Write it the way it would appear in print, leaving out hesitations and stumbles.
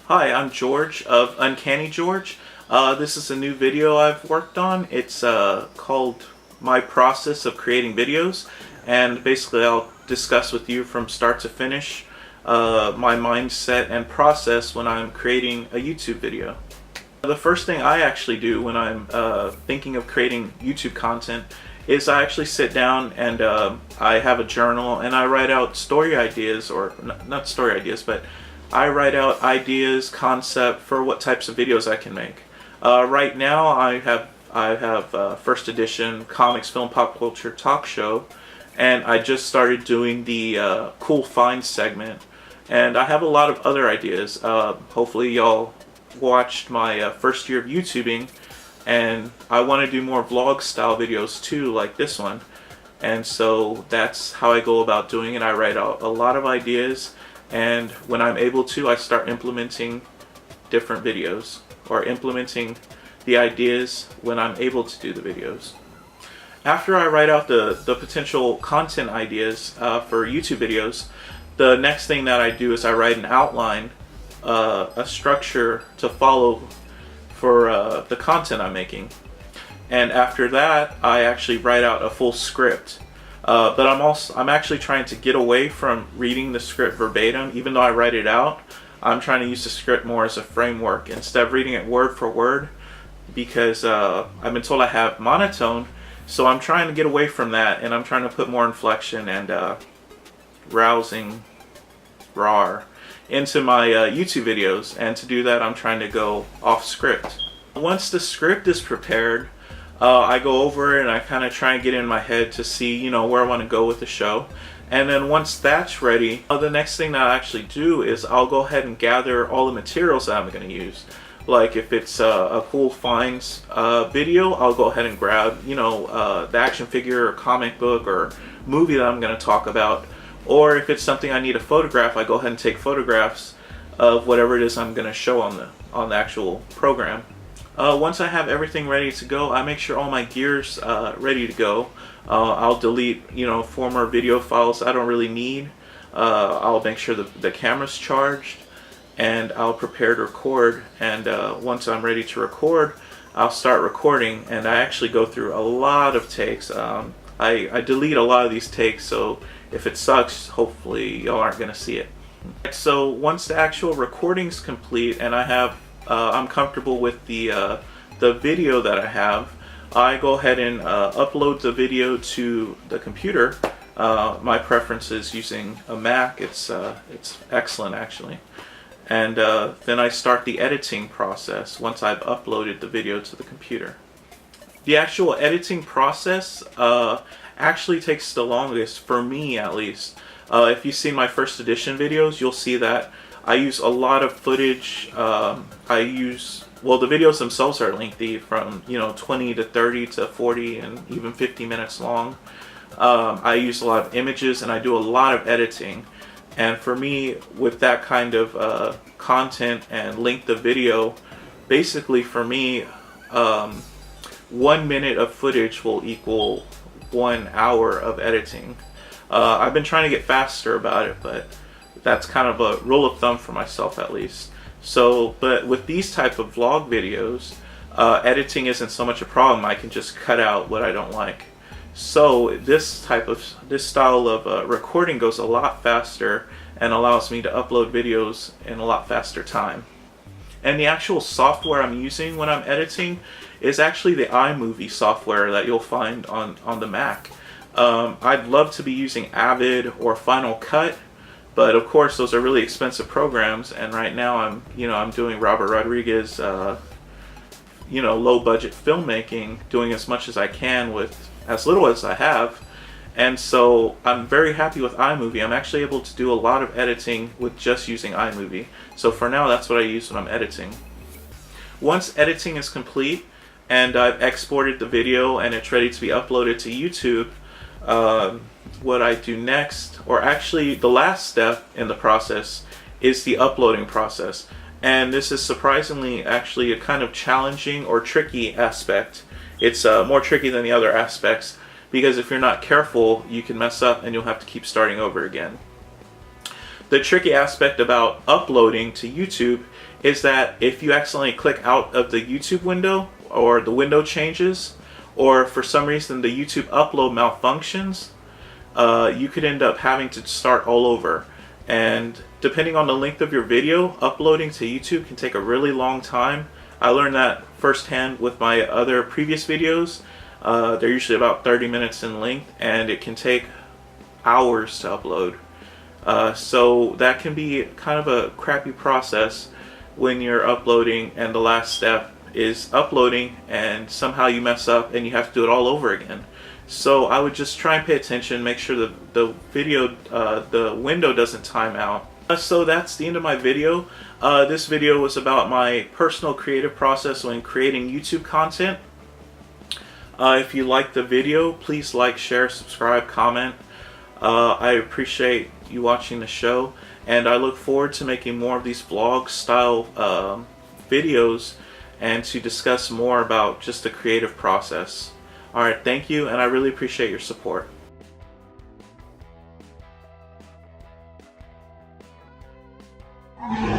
Hi, I'm George of Uncanny George. This is a new video I've worked on. It's called My Process of Creating Videos, and basically I'll discuss with you from start to finish my mindset and process when I'm creating a YouTube video. The first thing I actually do when I'm thinking of creating YouTube content is I actually sit down and I have a journal and I write out story ideas, or not story ideas, but I write out ideas, concept for what types of videos I can make. Right now I have first edition comics, film, pop culture talk show, and I just started doing the cool finds segment, and I have a lot of other ideas. Hopefully y'all watched my first year of YouTubing, and I want to do more vlog style videos too, like this one. And so that's how I go about doing it. I write out a lot of ideas, and when I'm able to, I start implementing different videos, or implementing the ideas when I'm able to do the videos. After I write out the potential content ideas for YouTube videos, the next thing that I do is I write an outline, a structure to follow for the content I'm making. And after that, I actually write out a full script. But I'm actually trying to get away from reading the script verbatim. Even though I write it out, I'm trying to use the script more as a framework instead of reading it word for word, because I've been told I have monotone. So I'm trying to get away from that, and I'm trying to put more inflection and rousing roar into my YouTube videos. And to do that, I'm trying to go off script. Once the script is prepared, I go over it and I kind of try and get in my head to see, where I want to go with the show. And then once that's ready, the next thing that I actually do is I'll go ahead and gather all the materials that I'm going to use. Like if it's a cool finds video, I'll go ahead and grab, the action figure or comic book or movie that I'm going to talk about. Or if it's something I need a photograph, I go ahead and take photographs of whatever it is I'm going to show on the actual program. Once I have everything ready to go, I make sure all my gear's ready to go. I'll delete, former video files I don't really need. I'll make sure the camera's charged, and I'll prepare to record. And once I'm ready to record, I'll start recording. And I actually go through a lot of takes. I delete a lot of these takes, so if it sucks, hopefully y'all aren't going to see it. So once the actual recording's complete and I'm comfortable with the video that I have, I go ahead and upload the video to the computer. My preference is using a Mac. It's excellent, actually. And then I start the editing process once I've uploaded the video to the computer. The actual editing process actually takes the longest, for me at least. If you've seen my first edition videos, you'll see that I use a lot of footage. The videos themselves are lengthy, from 20 to 30 to 40 and even 50 minutes long. I use a lot of images and I do a lot of editing. And for me, with that kind of content and length of video, basically for me, 1 minute of footage will equal 1 hour of editing. I've been trying to get faster about it, but that's kind of a rule of thumb for myself, at least. So, but with these type of vlog videos, editing isn't so much a problem. I can just cut out what I don't like. So this style of recording goes a lot faster and allows me to upload videos in a lot faster time. And the actual software I'm using when I'm editing is actually the iMovie software that you'll find on the Mac. I'd love to be using Avid or Final Cut, but of course those are really expensive programs, and right now I'm doing Robert Rodriguez low budget filmmaking, doing as much as I can with as little as I have. And so I'm very happy with iMovie. I'm actually able to do a lot of editing with just using iMovie. So for now, that's what I use when I'm editing. Once editing is complete and I've exported the video and it's ready to be uploaded to YouTube, what I do next, or actually the last step in the process, is the uploading process. And this is surprisingly actually a kind of challenging or tricky aspect. It's more tricky than the other aspects, because if you're not careful, you can mess up and you'll have to keep starting over again. The tricky aspect about uploading to YouTube is that if you accidentally click out of the YouTube window, or the window changes, or for some reason the YouTube upload malfunctions, you could end up having to start all over. And depending on the length of your video, uploading to YouTube can take a really long time. I learned that firsthand with my other previous videos. They're usually about 30 minutes in length, and it can take hours to upload. So that can be kind of a crappy process when you're uploading and the last step is uploading and somehow you mess up and you have to do it all over again. So I would just try and pay attention, make sure the video, the window doesn't time out. So that's the end of my video. This video was about my personal creative process when creating YouTube content. If you liked the video, please like, share, subscribe, comment. I appreciate you watching the show, and I look forward to making more of these vlog style videos and to discuss more about just the creative process. Alright, thank you, and I really appreciate your support. Yeah.